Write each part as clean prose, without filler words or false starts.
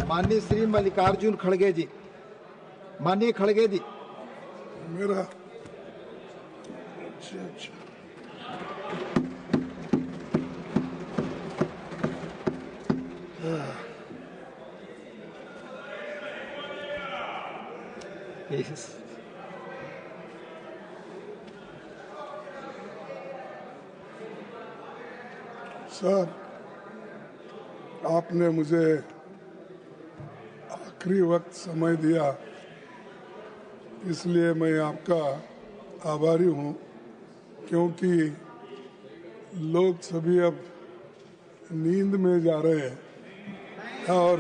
माननीय श्री मल्लिकार्जुन खड़गे जी, माननीय खड़गे जी। मेरा अच्छा Yes. सर, आपने मुझे आखिरी वक्त समय दिया, इसलिए मैं आपका आभारी हूँ, क्योंकि लोग सभी अब नींद में जा रहे हैं और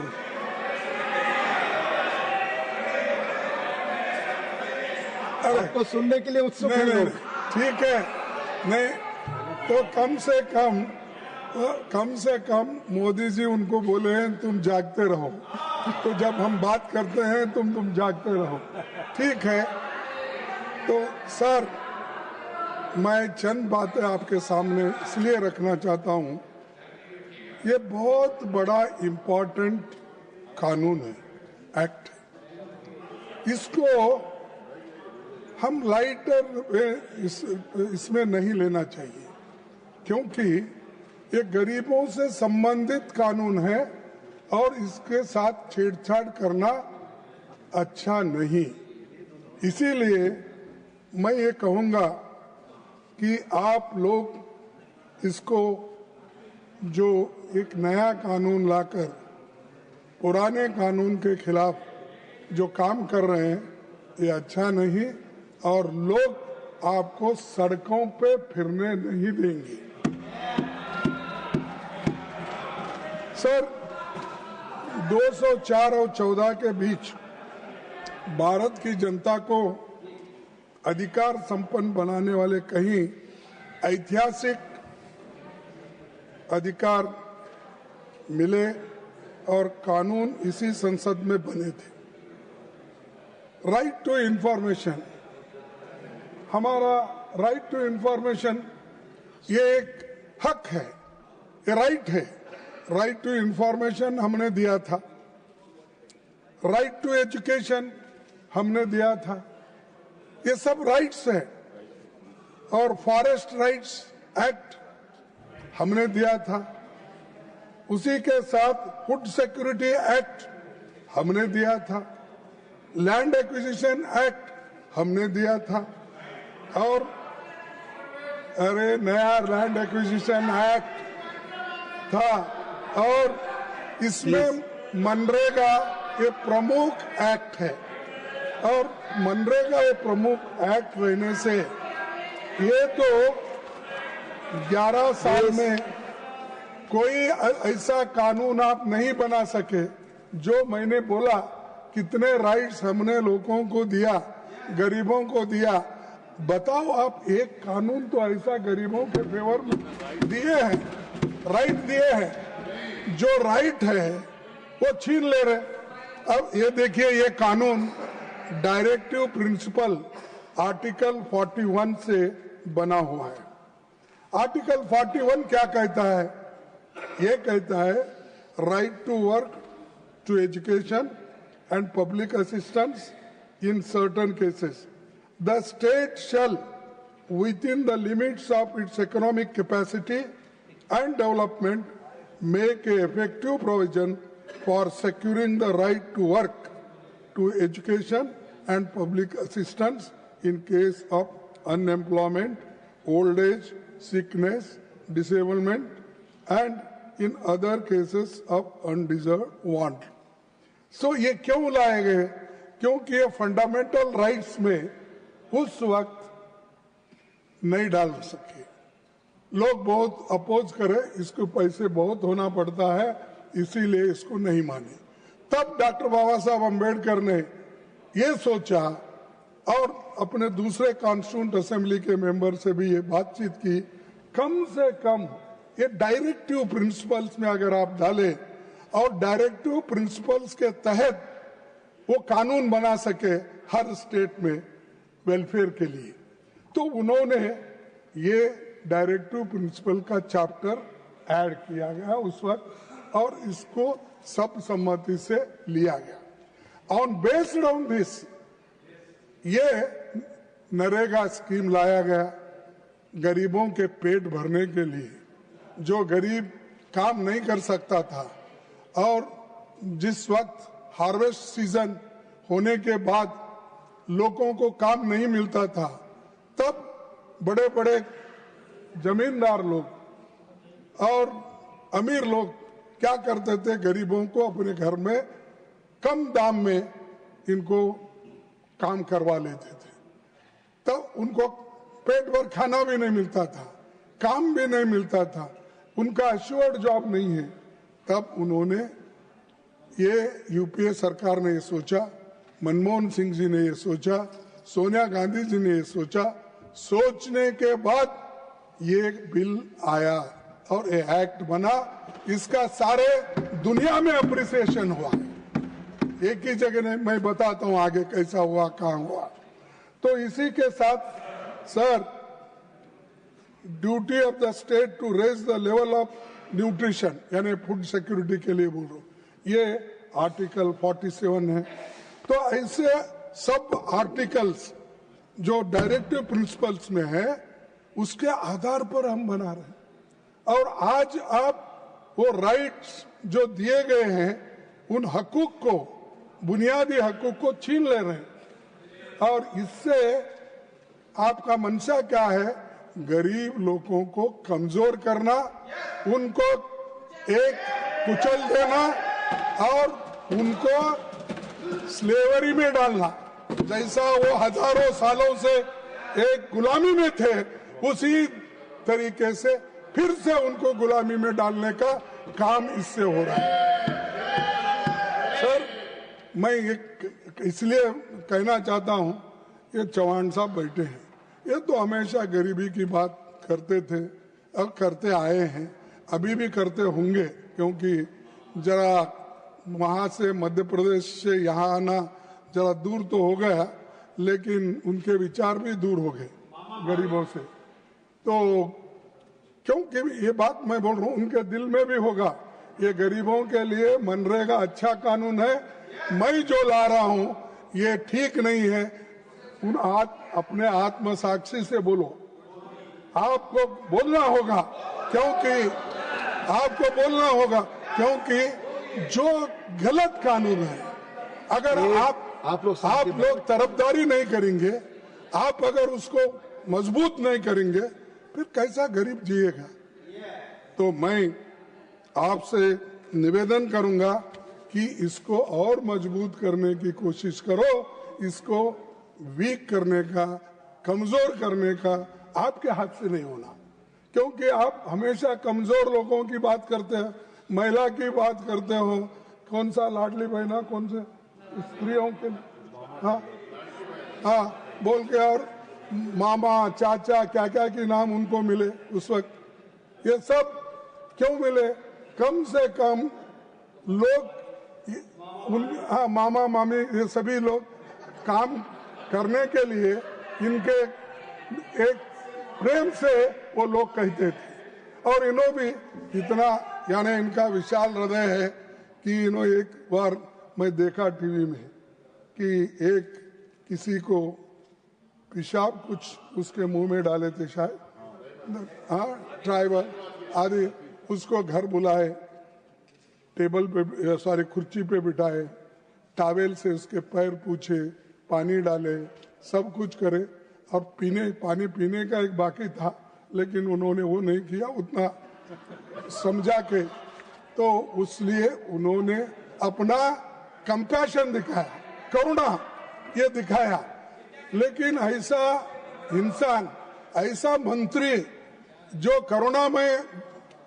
आपको सुनने के लिए उत्सुक हैं लोग। ठीक है, नहीं तो कम से कम मोदी जी उनको बोले हैं तुम जागते रहो, तो जब हम बात करते हैं तुम जागते रहो, ठीक है। तो सर, मैं चंद बातें आपके सामने इसलिए रखना चाहता हूँ, ये बहुत बड़ा इम्पोर्टेंट कानून है, एक्ट है। इसको हम लाइटर इसमें नहीं लेना चाहिए, क्योंकि ये गरीबों से संबंधित कानून है और इसके साथ छेड़छाड़ करना अच्छा नहीं। इसीलिए मैं ये कहूँगा कि आप लोग इसको जो एक नया कानून लाकर पुराने कानून के खिलाफ जो काम कर रहे हैं, ये अच्छा नहीं, और लोग आपको सड़कों पे फिरने नहीं देंगे। सर, 204 और 14 के बीच भारत की जनता को अधिकार संपन्न बनाने वाले कई ऐतिहासिक अधिकार मिले और कानून इसी संसद में बने थे। राइट टू इंफॉर्मेशन, हमारा राइट टू इंफॉर्मेशन ये एक हक है, ये राइट है। राइट टू इंफॉर्मेशन हमने दिया था, राइट टू एजुकेशन हमने दिया था, ये सब राइट्स है। और फॉरेस्ट राइट्स एक्ट हमने दिया था, उसी के साथ फूड सिक्योरिटी एक्ट हमने दिया था, लैंड एक्विजिशन एक्ट हमने दिया था, और अरे नया लैंड एक्विजिशन एक्ट था, और इसमें मनरेगा ये प्रमुख एक्ट है। और मनरेगा ये प्रमुख एक्ट रहने से ये तो 11 साल में कोई ऐसा कानून आप नहीं बना सके। जो मैंने बोला कितने राइट्स हमने लोगों को दिया, गरीबों को दिया, बताओ आप एक कानून तो ऐसा गरीबों के फेवर में दिए हैं, राइट दिए हैं, जो राइट है वो छीन ले रहे। अब ये देखिए, ये कानून डायरेक्टिव प्रिंसिपल आर्टिकल 41 से बना हुआ है। आर्टिकल 41 क्या कहता है? ये कहता है right to work, to education and public assistance in certain cases. The state shall, within the limits of its economic capacity and development, make an effective provision for securing the right to work, to education and public assistance in case of unemployment, old age, sickness, disablement, and in other cases of undeserved want. सो ये क्यों लाए गए? क्योंकि ये fundamental rights में उस वक्त नहीं डाल सके। लोग बहुत अपोज करे, इसको पैसे बहुत होना पड़ता है, इसीलिए इसको नहीं माने। तब डॉक्टर बाबा साहब अम्बेडकर ने ये सोचा और अपने दूसरे कॉन्स्टिट्यूंट असेंबली के मेंबर से भी ये बातचीत की, कम से कम ये डायरेक्टिव प्रिंसिपल्स में अगर आप डालें और डायरेक्टिव प्रिंसिपल्स के तहत वो कानून बना सके हर स्टेट में वेलफेयर के लिए, तो उन्होंने ये डायरेक्टिव प्रिंसिपल का चैप्टर ऐड किया गया उस वक्त, और इसको सब सम्मति से लिया गया। ऑन बेस्ड ऑन दिस ये नरेगा स्कीम लाया गया गरीबों के पेट भरने के लिए। जो गरीब काम नहीं कर सकता था और जिस वक्त हार्वेस्ट सीजन होने के बाद लोगों को काम नहीं मिलता था, तब बड़े बड़े जमींदार लोग और अमीर लोग क्या करते थे, गरीबों को अपने घर में कम दाम में इनको काम करवा लेते थे। तब उनको पेट भर खाना भी नहीं मिलता था, काम भी नहीं मिलता था, उनका एश्योर्ड जॉब नहीं है। तब उन्होंने ये यूपीए सरकार ने ये सोचा, मनमोहन सिंह जी ने ये सोचा, सोनिया गांधी जी ने ये सोचा, सोचने के बाद ये बिल आया और ये एक्ट बना। इसका सारे दुनिया में अप्रिसिएशन हुआ। एक ही जगह नहीं, मैं बताता हूँ आगे कैसा हुआ, कहाँ हुआ। तो इसी के साथ sir, duty of the state to raise the level of nutrition, यानी फूड सिक्योरिटी के लिए बोल रहा हूँ, ये आर्टिकल 47 है। तो ऐसे सब आर्टिकल्स जो डायरेक्टिव प्रिंसिपल्स में है, उसके आधार पर हम बना रहे हैं। और आज आप वो राइट्स जो दिए गए हैं, उन हकूक को, बुनियादी हकूक को छीन ले रहे हैं। और इससे आपका मंशा क्या है? गरीब लोगों को कमजोर करना, उनको एक कुचल देना और उनको स्लेवरी में डालना। जैसा वो हजारों सालों से एक गुलामी में थे, उसी तरीके से फिर से उनको गुलामी में डालने का काम इससे हो रहा है। सर, मैं इसलिए कहना चाहता हूं, ये चौहान साहब बैठे हैं, ये तो हमेशा गरीबी की बात करते थे और करते आए हैं, अभी भी करते होंगे, क्योंकि जरा वहां से मध्य प्रदेश से यहाँ आना जरा दूर तो हो गया, लेकिन उनके विचार भी दूर हो गए गरीबों से। तो क्योंकि ये बात मैं बोल रहा हूँ, उनके दिल में भी होगा, ये गरीबों के लिए मनरेगा अच्छा कानून है, मैं जो ला रहा हूँ ये ठीक नहीं है। उन अपने आत्म साक्षी से बोलो, आपको बोलना होगा, क्योंकि आपको बोलना होगा, क्योंकि जो गलत कानून है, अगर आप लोग तरफदारी नहीं करेंगे, आप अगर उसको मजबूत नहीं करेंगे, फिर कैसा गरीब जिएगा। तो मैं आपसे निवेदन करूंगा कि इसको और मजबूत करने की कोशिश करो, इसको वीक करने का, कमजोर करने का आपके हाथ से नहीं होना, क्योंकि आप हमेशा कमजोर लोगों की बात करते हैं, महिला की बात करते हो, कौन सा लाडली बहना, कौन से स्त्रियों के, हाँ बोल के, और मामा चाचा क्या क्या के नाम उनको मिले उस वक्त, ये सब क्यों मिले? कम से कम लोग मामा मामी ये सभी लोग काम करने के लिए इनके एक प्रेम से वो लोग कहते थे। और इन्हों भी इतना, यानी इनका विशाल हृदय है कि इन्हों, एक बार मैं देखा टीवी में कि एक किसी को पेशाब कुछ उसके मुंह में डाले थे शायद, हाँ, ट्राइबल आदि, उसको घर बुलाए, टेबल पे सॉरी कुर्सी पे बिठाए, टावेल से उसके पैर पूछे, पानी डाले, सब कुछ करे, और पानी पीने का एक बाकी था, लेकिन उन्होंने वो नहीं किया उतना समझा के। तो उसलिए उन्होंने अपना कंपैशन दिखाया, करुणा ये दिखाया। लेकिन ऐसा इंसान, ऐसा मंत्री जो करुणा में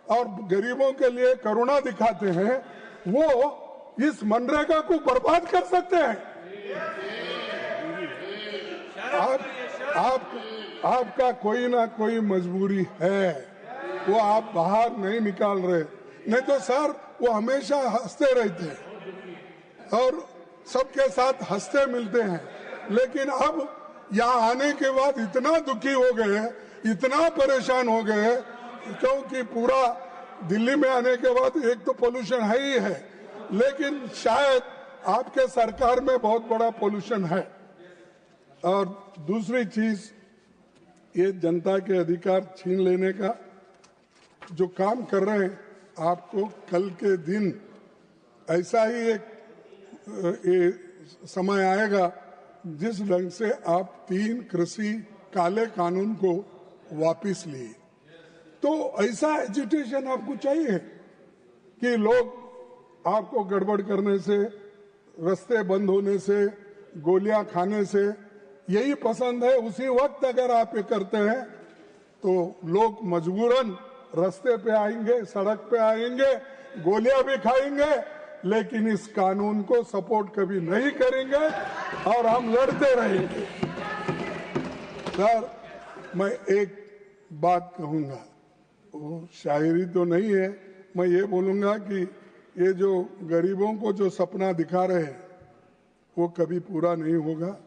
और गरीबों के लिए करुणा दिखाते हैं, वो इस मनरेगा को बर्बाद कर सकते हैं। आपका कोई ना कोई मजबूरी है, वो आप बाहर नहीं निकाल रहे, नहीं तो सर वो हमेशा हंसते रहते हैं और सबके साथ हंसते मिलते हैं। लेकिन अब यहाँ आने के बाद इतना दुखी हो गए, इतना परेशान हो गए, क्योंकि पूरा दिल्ली में आने के बाद एक तो पोल्यूशन है ही है, लेकिन शायद आपके सरकार में बहुत बड़ा पोल्यूशन है। और दूसरी चीज, ये जनता के अधिकार छीन लेने का जो काम कर रहे हैं, आपको कल के दिन ऐसा ही एक समय आएगा जिस ढंग से आप 3 कृषि काले कानून को वापस लिए। तो ऐसा एजिटेशन आपको चाहिए कि लोग आपको गड़बड़ करने से, रास्ते बंद होने से, गोलियां खाने से यही पसंद है। उसी वक्त अगर आप ये करते हैं तो लोग मजबूरन रास्ते पे आएंगे, सड़क पे आएंगे, गोलियां भी खाएंगे, लेकिन इस कानून को सपोर्ट कभी नहीं करेंगे और हम लड़ते रहेंगे। सर, मैं एक बात कहूंगा, वो शायरी तो नहीं है, मैं ये बोलूंगा कि ये जो गरीबों को जो सपना दिखा रहे हैं वो कभी पूरा नहीं होगा।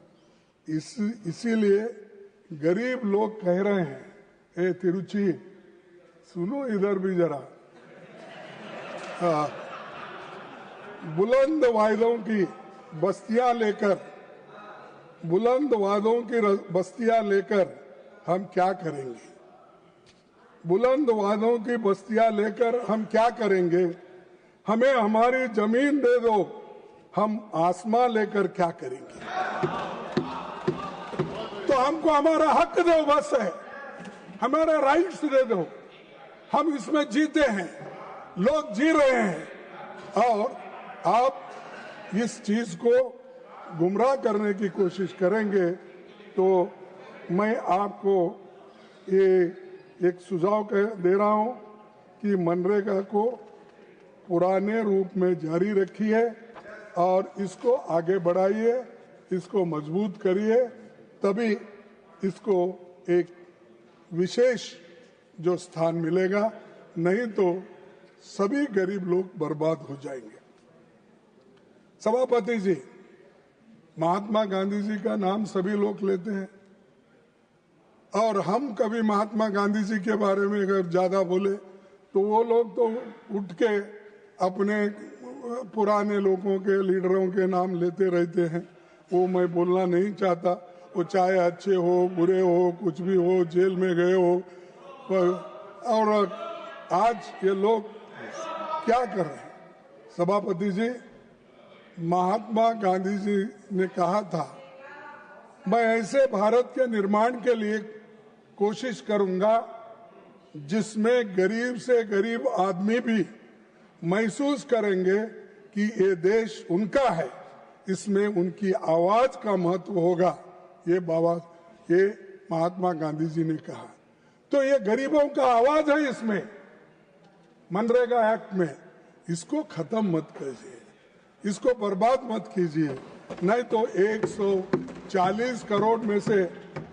इसीलिए गरीब लोग कह रहे हैं, ए तिरुचि सुनो इधर भी जरा, बुलंद वायदों की बस्तियां लेकर, बुलंद वादों की बस्तियां लेकर हम क्या करेंगे? बुलंद वादों की बस्तियां लेकर हम क्या करेंगे? हमें हमारी जमीन दे दो, हम आसमां लेकर क्या करेंगे? तो हमको हमारा हक दो, बस है, हमारा राइट्स दे दो। हम इसमें जीते हैं, लोग जी रहे हैं, और आप इस चीज को गुमराह करने की कोशिश करेंगे तो मैं आपको ये एक सुझाव दे रहा हूं कि मनरेगा को पुराने रूप में जारी रखिए और इसको आगे बढ़ाइए, इसको मजबूत करिए, तभी इसको एक विशेष जो स्थान मिलेगा, नहीं तो सभी गरीब लोग बर्बाद हो जाएंगे। सभापति जी, महात्मा गांधी जी का नाम सभी लोग लेते हैं और हम कभी महात्मा गांधी जी के बारे में अगर ज्यादा बोले तो वो लोग तो उठ के अपने पुराने लोगों के, लीडरों के नाम लेते रहते हैं। वो मैं बोलना नहीं चाहता, वो चाहे अच्छे हो, बुरे हो, कुछ भी हो, जेल में गए हो, और आज ये लोग क्या कर रहे हैं? सभापति जी, महात्मा गांधी जी ने कहा था, मैं ऐसे भारत के निर्माण के लिए कोशिश करूंगा जिसमें गरीब से गरीब आदमी भी महसूस करेंगे कि ये देश उनका है, इसमें उनकी आवाज का महत्व होगा। ये महात्मा गांधी जी ने कहा। तो ये गरीबों का आवाज है इसमें, मनरेगा एक्ट में। इसको खत्म मत कीजिए, इसको बर्बाद मत कीजिए, नहीं तो 140 करोड़ में से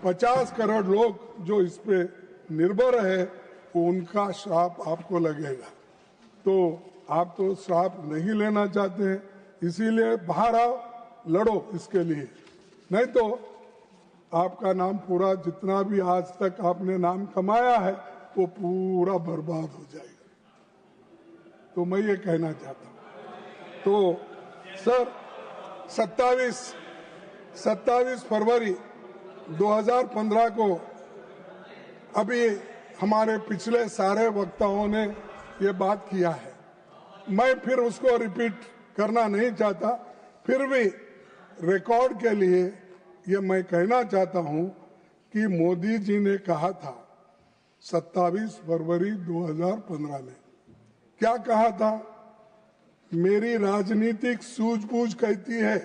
50 करोड़ लोग जो इस पे निर्भर है, उनका श्राप आपको लगेगा। तो आप तो श्राप नहीं लेना चाहते हैं, इसीलिए बाहर आओ, लड़ो इसके लिए, नहीं तो आपका नाम पूरा, जितना भी आज तक आपने नाम कमाया है, वो पूरा बर्बाद हो जाएगा। तो मैं ये कहना चाहता हूं। तो सर, 27 फरवरी 2015 को अभी हमारे पिछले सारे वक्ताओं ने ये बात किया है, मैं फिर उसको रिपीट करना नहीं चाहता। फिर भी रिकॉर्ड के लिए ये मैं कहना चाहता हूं कि मोदी जी ने कहा था 27 फरवरी 2015 में, क्या कहा था? मेरी राजनीतिक सूझबूझ कहती है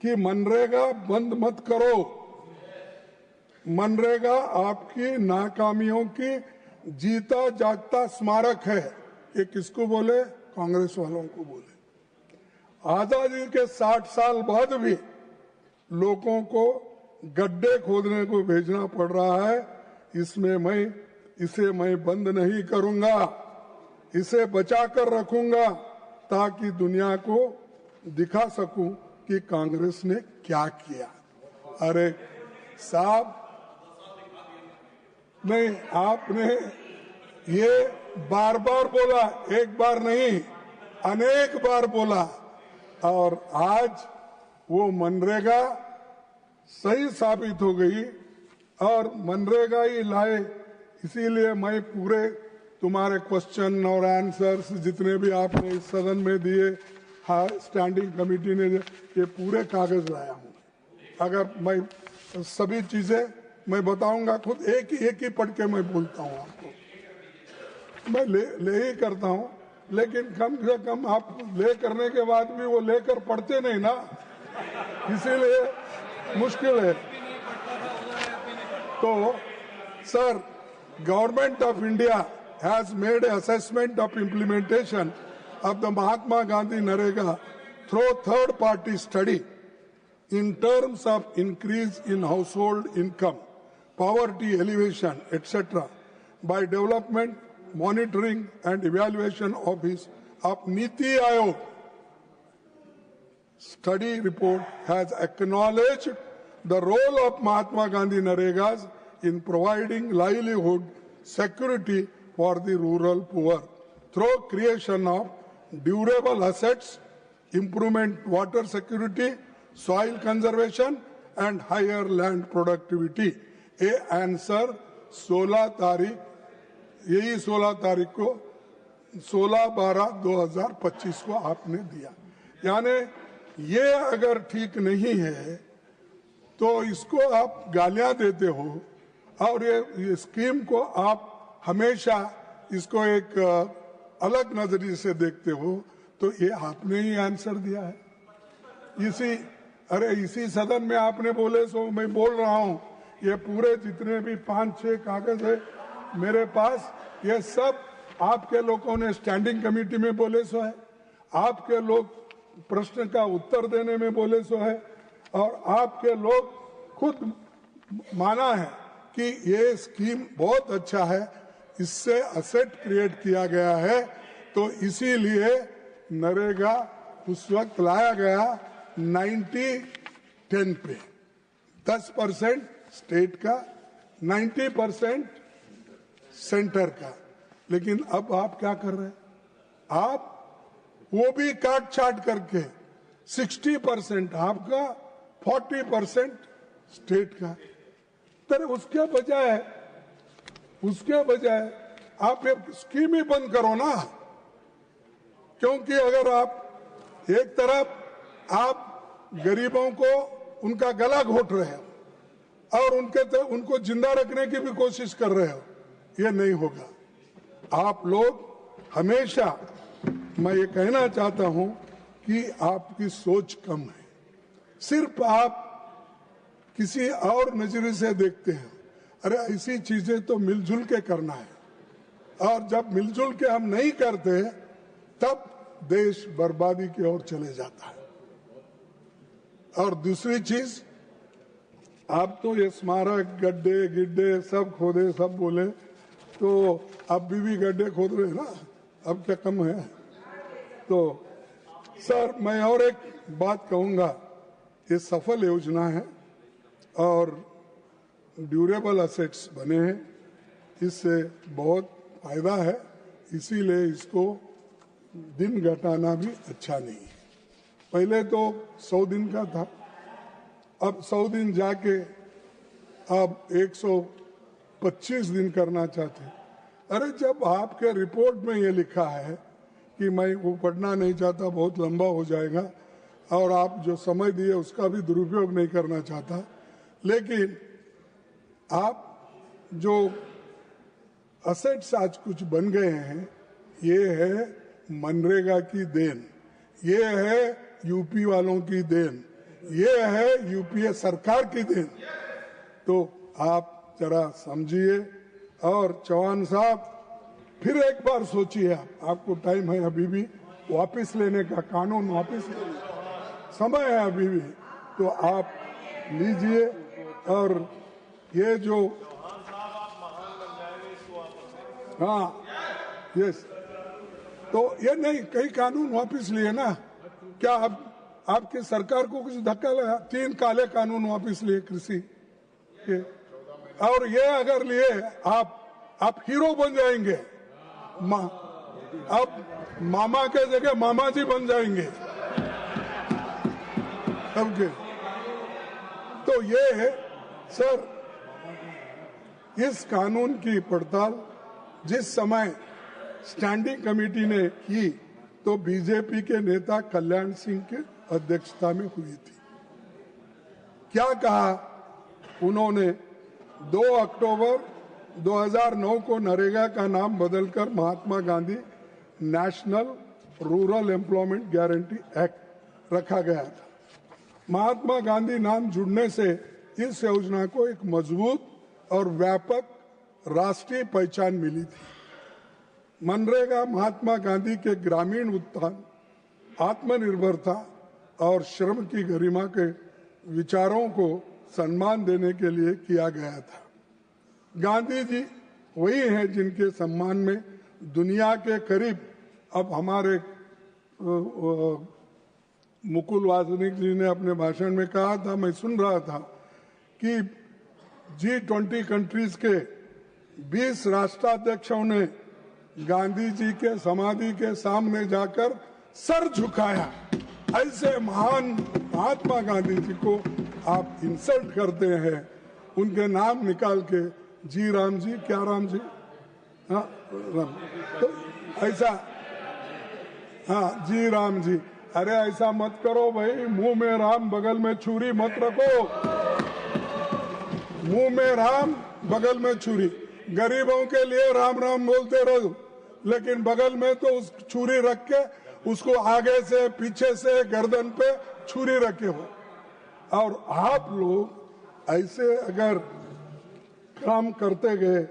कि मनरेगा बंद मत करो। मनरेगा आपकी नाकामियों की जीता जागता स्मारक है। ये किसको बोले? कांग्रेस वालों को बोले। आजादी के 60 साल बाद भी लोगों को गड्ढे खोदने को भेजना पड़ रहा है। इसे मैं बंद नहीं करूंगा, इसे बचाकर रखूंगा ताकि दुनिया को दिखा सकूं कि कांग्रेस ने क्या किया। अरे साहब, नहीं, आपने ये बार बार बोला, एक बार नहीं, अनेक बार बोला और आज वो मनरेगा सही साबित हो गई और मनरेगा ही लाए। इसीलिए मैं पूरे तुम्हारे क्वेश्चन और आंसर्स जितने भी आपने इस सदन में दिए, हाँ स्टैंडिंग कमेटी ने, ये पूरे कागज लाया हूँ। अगर मैं सभी चीजें मैं बताऊंगा, खुद एक ही पढ़ के मैं बोलता हूँ आपको, मैं ले ही करता हूँ, लेकिन कम से कम आप ले करने के बाद भी वो लेकर पढ़ते नहीं ना, इसीलिए मुश्किल है। तो sir, government of India has made an assessment of implementation of the Mahatma Gandhi Narega through third-party study in terms of increase in household income, poverty elevation, etc. by development, monitoring and evaluation office of Niti Aayog. Study report has acknowledged the role of Mahatma Gandhi Naregas in providing livelihood security for the rural poor through creation of durable assets, improvement water security, soil conservation and higher land productivity. ये answer 16 तारीख, यही 16 तारीख को 16/12/2025 को आपने दिया। यानी ये अगर ठीक नहीं है तो इसको आप गालियां देते हो और ये स्कीम को आप हमेशा इसको एक अलग नजरिए से देखते हो, तो ये आपने ही आंसर दिया है। इसी सदन में आपने बोले सो मैं बोल रहा हूँ, ये पूरे जितने भी 5-6 कागज है मेरे पास, ये सब आपके लोगों ने स्टैंडिंग कमेटी में बोले सो है, आपके लोग प्रश्न का उत्तर देने में बोले सो है और आपके लोग खुद माना है कि ये स्कीम बहुत अच्छा है, इससे असेट क्रिएट किया गया है। तो इसीलिए नरेगा उस वक्त लाया गया 90-10 पे, 10% स्टेट का, 90% सेंटर का। लेकिन अब आप क्या कर रहे हैं, आप वो भी काट छाट करके 60% आपका, 40% स्टेट का। तर उसके बजाय आप एक स्कीम ही बंद करो ना, क्योंकि अगर आप एक तरफ आप गरीबों को उनका गला घोट रहे हो और उनको जिंदा रखने की भी कोशिश कर रहे हो, ये नहीं होगा। आप लोग हमेशा, मैं ये कहना चाहता हूं कि आपकी सोच कम है, सिर्फ आप किसी और नजरिए से देखते हैं। अरे ऐसी चीजें तो मिलजुल के करना है, और जब मिलजुल के हम नहीं करते तब देश बर्बादी की ओर चले जाता है। और दूसरी चीज, आप तो ये स्मारक गड्ढे गिड्ढे सब खोदे सब बोले, तो अब भी गड्ढे खोद रहे ना, अब क्या कम है। तो सर, मैं और एक बात कहूंगा, ये सफल योजना है और ड्यूरेबल असेट्स बने हैं, इससे बहुत फायदा है, इसीलिए इसको दिन घटाना भी अच्छा नहीं है। पहले तो 100 दिन का था, अब 100 दिन जाके अब 125 दिन करना चाहते हैं। अरे जब आपके रिपोर्ट में ये लिखा है कि मैं वो पढ़ना नहीं चाहता, बहुत लंबा हो जाएगा, और आप जो समय दिए उसका भी दुरुपयोग नहीं करना चाहता, लेकिन आप जो असेट्स आज कुछ बन गए हैं, ये है मनरेगा की देन, ये है यूपी वालों की देन, ये है यूपीए सरकार की देन। तो आप जरा समझिए, और चौहान साहब फिर एक बार सोचिए, आपको टाइम है अभी भी वापस लेने का, कानून वापस लेने का समय है अभी भी, तो आप लीजिए। और ये जो, हाँ यस, तो ये नहीं, कई कानून वापस लिए ना, क्या अब आपकी सरकार को कुछ धक्का लगा? 3 काले कानून वापस लिए कृषि के, और ये अगर लिए आप हीरो बन जाएंगे। अब मामा के जगह मामा जी बन जाएंगे सबके। तो ये है सर, इस कानून की पड़ताल जिस समय स्टैंडिंग कमेटी ने की तो बीजेपी के नेता कल्याण सिंह के अध्यक्षता में हुई थी। क्या कहा उन्होंने? 2 अक्टूबर 2009 को नरेगा का नाम बदलकर Mahatma Gandhi National Rural Employment Guarantee Act रखा गया था। महात्मा गांधी नाम जुड़ने से इस योजना को एक मजबूत और व्यापक राष्ट्रीय पहचान मिली थी। मनरेगा महात्मा गांधी के ग्रामीण उत्थान, आत्मनिर्भरता और श्रम की गरिमा के विचारों को सम्मान देने के लिए किया गया था। गांधी जी वही हैं जिनके सम्मान में दुनिया के करीब, अब हमारे मुकुल वासनिक जी ने अपने भाषण में कहा था, मैं सुन रहा था कि G20 कंट्रीज के 20 राष्ट्राध्यक्षों ने गांधी जी के समाधि के सामने जाकर सर झुकाया। ऐसे महान महात्मा गांधी जी को आप इंसल्ट करते हैं, उनके नाम निकाल के जी राम जी, क्या राम जी, हाँ राम, तो ऐसा, हाँ जी राम जी, अरे ऐसा मत करो भाई, मुंह में राम बगल में छुरी मत रखो, मुंह में राम बगल में छुरी। गरीबों के लिए राम राम बोलते रहो, लेकिन बगल में तो उस छुरी रख के उसको आगे से पीछे से गर्दन पे छुरी रखे हो। और आप लोग ऐसे अगर काम करते गए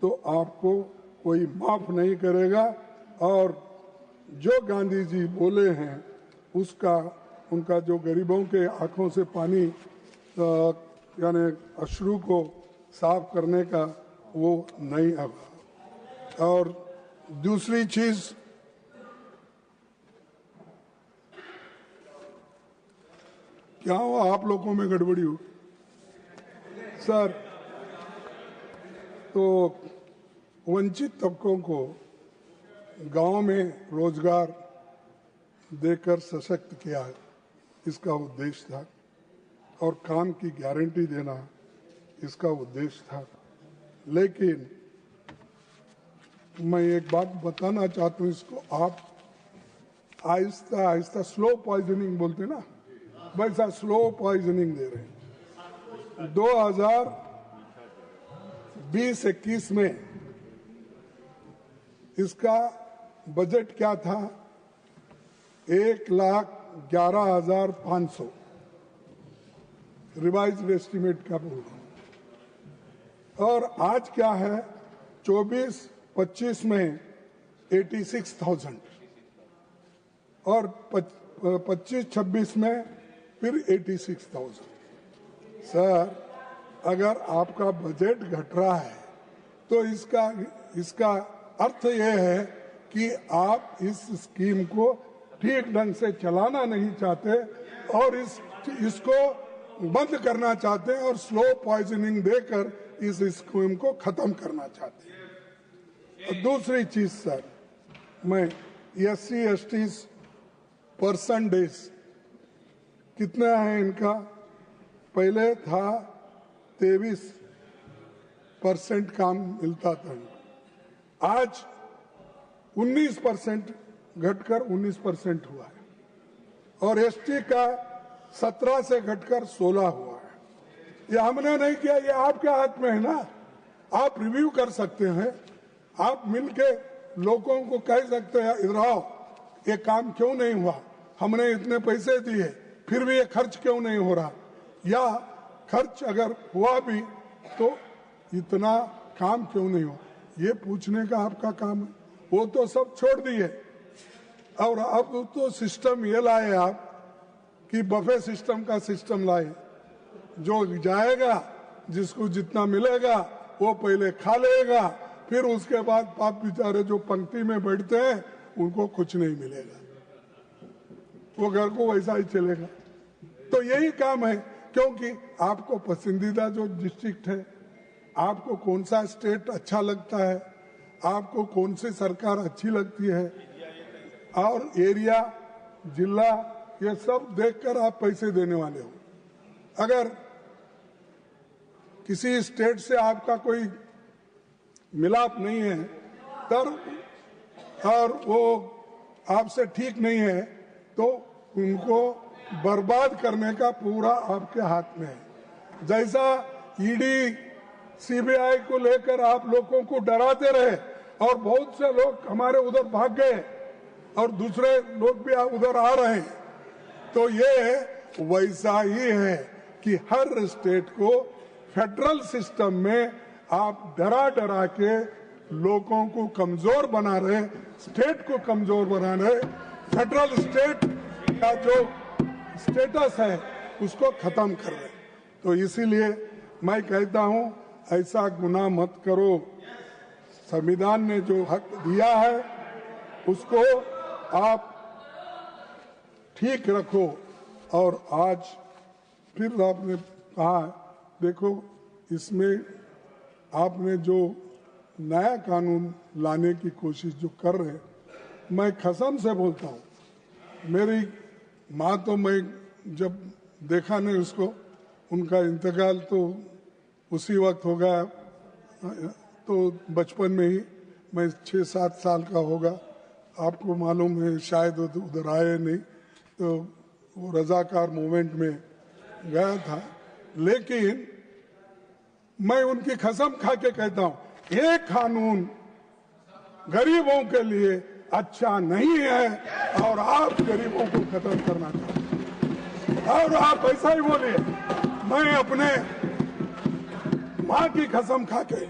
तो आपको कोई माफ नहीं करेगा। और जो गांधी जी बोले हैं उसका, उनका जो गरीबों के आंखों से पानी यानी अश्रु को साफ करने का, वो नहीं होगा। और दूसरी चीज, क्या हुआ? आप लोगों में गड़बड़ी हो सर। तो वंचित तबकों को गांव में रोजगार देकर सशक्त किया, इसका उद्देश्य था, और काम की गारंटी देना इसका उद्देश्य था। लेकिन मैं एक बात बताना चाहता हूँ, इसको आप आहिस्ता आहिस्ता स्लो पॉइजनिंग बोलते ना, वैसा स्लो पॉइजनिंग दे रहे हैं। 2020-21 में इसका बजट क्या था? 1,11,500 रिवाइज्ड एस्टिमेट का बोल रहा हूं। और आज क्या है? 24-25 में 86,000 और 25-26 में फिर 86,000। सर, अगर आपका बजट घट रहा है तो इसका अर्थ यह है कि आप इस स्कीम को ठीक ढंग से चलाना नहीं चाहते और इसको बंद करना चाहते हैं और स्लो पॉइजनिंग देकर इस स्कीम को खत्म करना चाहते हैं। और दूसरी चीज सर, मैं SC/ST परसेंटेज कितना है इनका? पहले था 23% काम मिलता था, आज 19% घटकर 19% हुआ है। और ST का 17 से घटकर 16 हुआ है। ये हमने नहीं किया, ये आपके हाथ में है ना। आप रिव्यू कर सकते हैं, आप मिलके लोगों को कह सकते हैं, इधर आओ, ये काम क्यों नहीं हुआ, हमने इतने पैसे दिए फिर भी ये खर्च क्यों नहीं हो रहा, या खर्च अगर हुआ भी तो इतना काम क्यों नहीं हुआ, ये पूछने का आपका काम है। वो तो सब छोड़ दिए और अब तो सिस्टम ये लाए आप कि बफे सिस्टम का सिस्टम लाए, जो जाएगा जिसको जितना मिलेगा वो पहले खा लेगा, फिर उसके बाद पाप बेचारे जो पंक्ति में बैठते हैं उनको कुछ नहीं मिलेगा, वो घर को वैसा ही चलेगा। तो यही काम है, क्योंकि आपको पसंदीदा जो डिस्ट्रिक्ट है, आपको कौन सा स्टेट अच्छा लगता है, आपको कौन सी सरकार अच्छी लगती है, और एरिया, जिला, ये सब देखकर आप पैसे देने वाले हो। अगर किसी स्टेट से आपका कोई मिलाप नहीं है तब और वो आपसे ठीक नहीं है तो उनको बर्बाद करने का पूरा आपके हाथ में है। जैसा ईडी सीबीआई को लेकर आप लोगों को डराते रहे और बहुत से लोग हमारे उधर भाग गए और दूसरे लोग भी उधर आ रहे हैं, तो ये वैसा ही है कि हर स्टेट को फेडरल सिस्टम में आप डरा डरा के लोगों को कमजोर बना रहे, स्टेट को कमजोर बना रहे। फेडरल स्टेट का जो स्टेटस है उसको खत्म कर रहे। तो इसीलिए मैं कहता हूं ऐसा गुनाह मत करो। संविधान ने जो हक दिया है उसको आप ठीक रखो। और आज फिर आपने कहा, देखो इसमें आपने जो नया कानून लाने की कोशिश जो कर रहे हैं, मैं कसम से बोलता हूँ, मेरी माँ तो मैं जब देखा नहीं उसको, उनका इंतकाल तो उसी वक्त हो गया, तो बचपन में ही मैं 6-7 साल का होगा। आपको मालूम है शायद उधर आए नहीं, तो वो रजाकार मूवमेंट में गया था। लेकिन मैं उनकी कसम खा के कहता हूँ, ये कानून गरीबों के लिए अच्छा नहीं है और आप गरीबों को खत्म करना चाहते हैं। और आप ऐसा ही बोलिए। मैं अपने माँ की कसम खा के,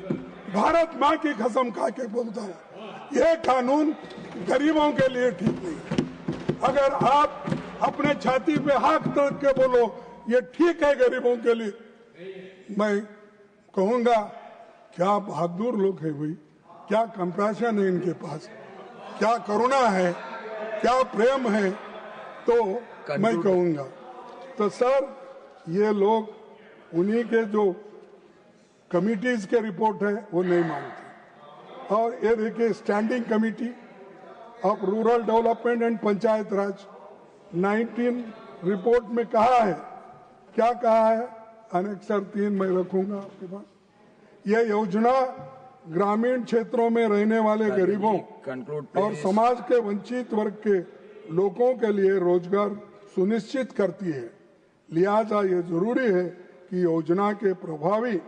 भारत माँ की कसम खा के बोलता हूँ, ये कानून गरीबों के लिए ठीक नहीं है। अगर आप अपने छाती पे हाथ रख के बोलो ये ठीक है गरीबों के लिए, मैं कहूंगा क्या बहादुर लोग हैं भाई, क्या कंपैशन है इनके पास, क्या करुणा है, क्या प्रेम है। तो मैं कहूंगा तो सर ये लोग उन्हीं के जो कमिटीज के रिपोर्ट है वो नहीं मानते। और ये देखिए standing committee of rural development and panchayat Raj 19 report में कहा है, क्या कहा है, अनेक्सर 3 मैं रखूंगा आपके पास। यह योजना ग्रामीण क्षेत्रों में रहने वाले गरीबों और समाज के वंचित वर्ग के लोगों के लिए रोजगार सुनिश्चित करती है। लिहाजा ये जरूरी है कि योजना के प्रभावी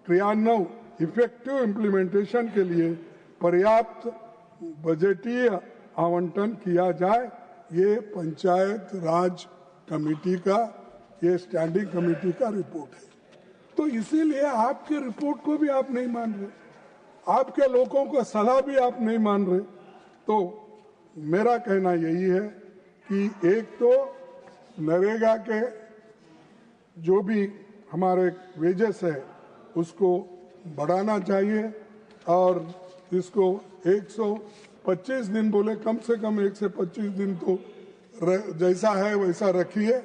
क्रियान्वयन, इफेक्टिव इम्प्लीमेंटेशन के लिए पर्याप्त बजटीय आवंटन किया जाए। ये पंचायत राज कमेटी का, ये स्टैंडिंग कमेटी का रिपोर्ट है। तो इसीलिए आपके रिपोर्ट को भी आप नहीं मान रहे, आपके लोगों को सलाह भी आप नहीं मान रहे। तो मेरा कहना यही है कि एक तो नरेगा के जो भी हमारे वेजेस है उसको बढ़ाना चाहिए और इसको 125 दिन बोले, कम से कम 125 दिन तो जैसा है वैसा रखिए,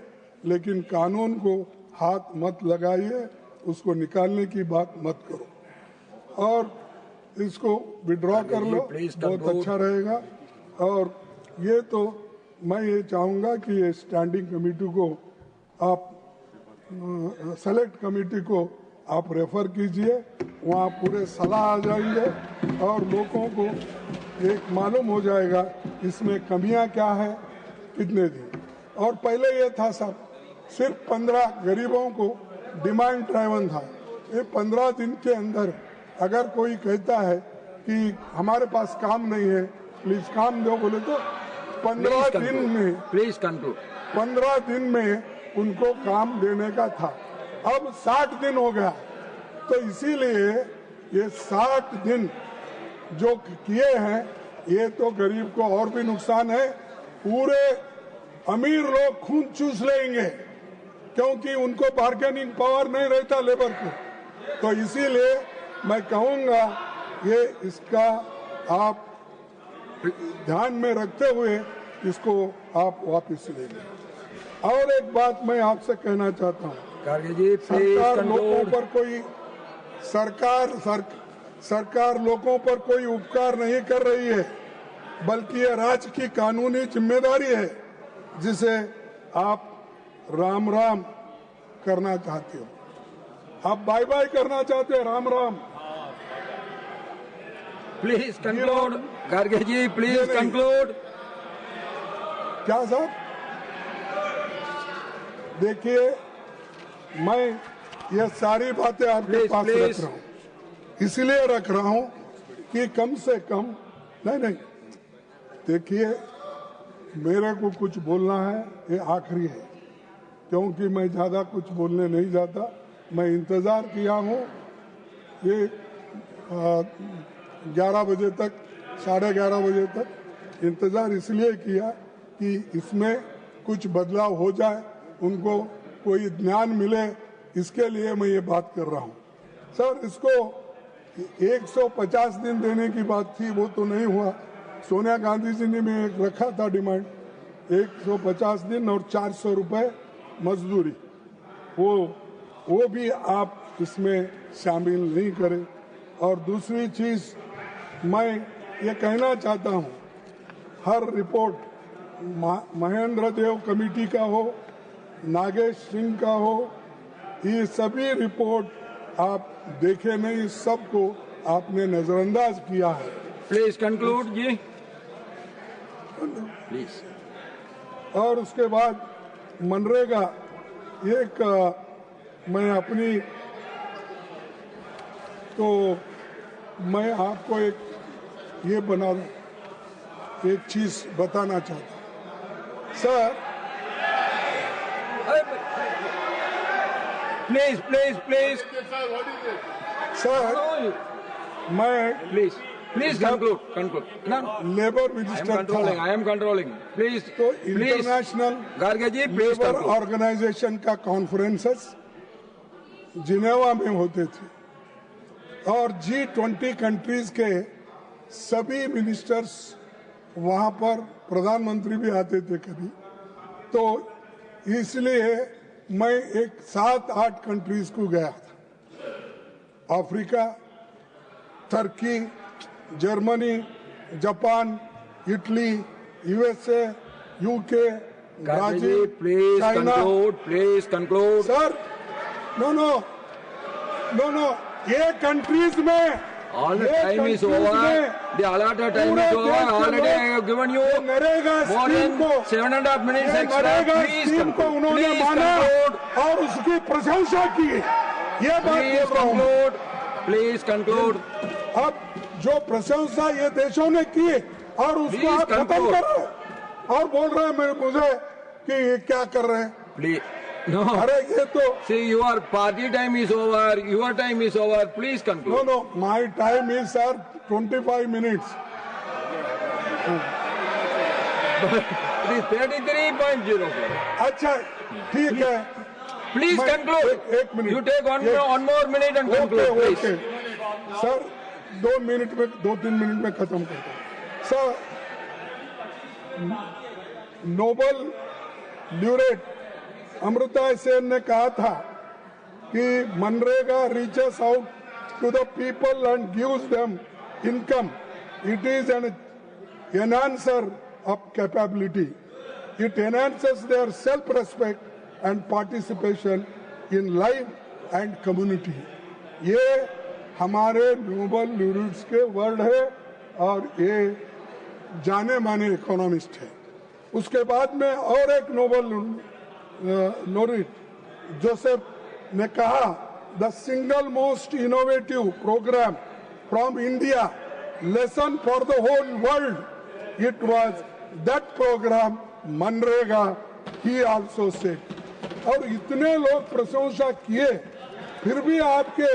लेकिन कानून को हाथ मत लगाइए, उसको निकालने की बात मत करो और इसको विड्रॉ कर लो, बहुत अच्छा रहेगा। और ये तो मैं ये चाहूँगा कि ये स्टैंडिंग कमेटी को आप सेलेक्ट कमेटी को आप रेफर कीजिए, वहाँ पूरे सलाह आ जाएंगे और लोगों को एक मालूम हो जाएगा इसमें कमियां क्या है, कितने दिन। और पहले ये था सब सिर्फ 15 गरीबों को डिमांड ड्राइवन था। ये 15 दिन के अंदर अगर कोई कहता है कि हमारे पास काम नहीं है, प्लीज काम दो, बोले तो 15 दिन में, प्लीज कंक्लूड, 15 दिन में उनको काम देने का था। अब 60 दिन हो गया, तो इसीलिए ये 60 दिन जो किए हैं ये तो गरीब को और भी नुकसान है। पूरे अमीर लोग खून चूस लेंगे क्योंकि उनको बार्गेनिंग पावर नहीं रहता लेबर को। तो इसीलिए मैं कहूंगा ये इसका आप ध्यान में रखते हुए इसको आप वापस ले लें। और एक बात मैं आपसे कहना चाहता हूँ, सरकार लोगों पर कोई सरकार लोगों पर कोई उपकार नहीं कर रही है। बल्कि ये राज्य की कानूनी जिम्मेदारी है जिसे आप राम राम करना चाहते हो, आप बाय बाय करना चाहते हो, Ram Ram. Please conclude Kharge ji, please ये नहीं। कंक्लूड। क्या साहब, देखिए मैं ये सारी बातें आपके Please, पास please. रख रहा हूँ, इसलिए रख रहा हूँ कि कम से कम नहीं, देखिए मेरे को कुछ बोलना है, ये आखिरी है, क्योंकि मैं ज़्यादा कुछ बोलने नहीं जाता। मैं इंतज़ार किया हूँ ये 11 बजे तक, 11:30 बजे तक इंतज़ार इसलिए किया कि इसमें कुछ बदलाव हो जाए, उनको कोई ज्ञान मिले, इसके लिए मैं ये बात कर रहा हूँ। सर, इसको 150 दिन देने की बात थी, वो तो नहीं हुआ। सोनिया गांधी जी ने मैं एक रखा था डिमांड, 150 दिन और 400 रुपए मजदूरी, वो भी आप इसमें शामिल नहीं करें। और दूसरी चीज मैं ये कहना चाहता हूँ, हर रिपोर्ट महेंद्र देव कमेटी का हो, नागेश सिंह का हो, ये सभी रिपोर्ट आप देखे नहीं, सबको आपने नजरअंदाज किया है। प्लीज कंक्लूड जी, प्लीज। और उसके बाद मनरेगा, एक मैं अपनी, तो मैं आपको एक ये बना एक चीज बताना चाहता हूँ sir. Please please please sir, मैं प्लीज कंक्लूड। लेबर मिनिस्टर था, आई एम कंट्रोलिंग। प्लीज तो international Kharge ji please labour organisation का कॉन्फ्रेंसेस जिनेवा में होते थे और G20 कंट्रीज के सभी मिनिस्टर्स वहां पर, प्रधानमंत्री भी आते थे कभी, तो इसलिए मैं एक 7-8 कंट्रीज को गया था, अफ्रीका, तुर्की, Germany, Japan, Italy, USA, UK, Brazil, please China. Conclude. Sir, no, ये कंट्रीज में All the time is over. The allotted time is over. Already I have given you NREGA more scheme than को, 7.5 minutes extra. NREGA Please scheme को conclude. उन्होंने Please माना conclude. और उसकी प्रशंसा की, ये बात Please बोल रहा हूँ। conclude. Please conclude. अब जो प्रशंसा ये देशों ने की और उसको Please आप खत्म conclude. कर रहे हैं और बोल रहे हैं मुझे कि ये क्या कर रहे हैं। Please. No. अरे ये तो See, your party time is over. Your time is over. Please conclude. No, my time is sir 25 minutes. It is 33.04. अच्छा ठीक है, Please मैं- conclude. एक minute, You take one more minute and conclude, okay please. Sir, 2-3 minute में खत्म करता हूं। Sir, Nobel laureate Amartya Sen ने कहा था कि MNREGA reaches out to the people and gives them income. It is an enhancer of capability. It enhances their self respect and participation in life and community. ये हमारे नोबल ल्यूरेट्स के वर्ड है और ये जाने माने इकोनॉमिस्ट है। उसके बाद में और एक नोबल laureate जोसेफ ने कहा, the single most innovative programme from India, lesson for the whole world, it was that programme MNREGA, he also said. और इतने लोग प्रशंसा किए, फिर भी आपके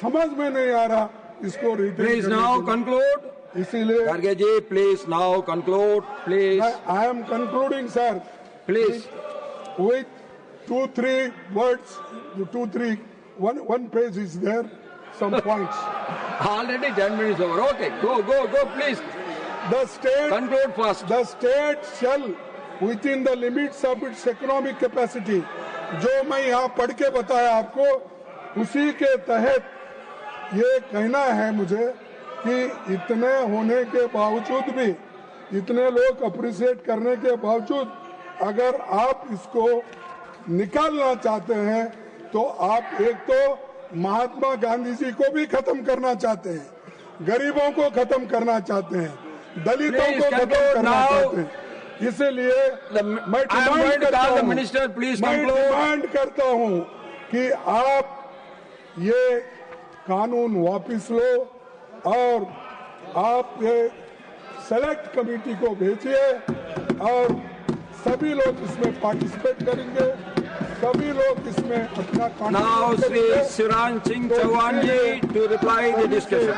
समझ में नहीं आ रहा इसको रिटेन। Please now conclude. इसीलिए Garge ji, please now conclude, please. I am concluding sir, Please. with 2-3 words, 1 page is there, some points. Already 10 minutes over. Okay, go, please. The state, Conclude fast. the state shall, within the limits of its economic capacity, जो मैं यहाँ पढ़ के बताया आपको, उसी के तहत ये कहना है मुझे कि इतने होने के बावजूद भी इतने लोग अप्रिशिएट करने के बावजूद अगर आप इसको निकालना चाहते हैं तो आप एक तो महात्मा गांधी जी को भी खत्म करना चाहते हैं, गरीबों को खत्म करना चाहते हैं, दलितों को खत्म करना चाहते हैं। इसलिए मैं डिमांड करता हूं कि आप ये कानून वापस लो और आप ये सेलेक्ट कमेटी को भेजिए और सभी लोग इसमें पार्टिसिपेट करेंगे, सभी लोग इसमें अपना Now, Shri Shiran Singh Chauhan ji to reply the discussion.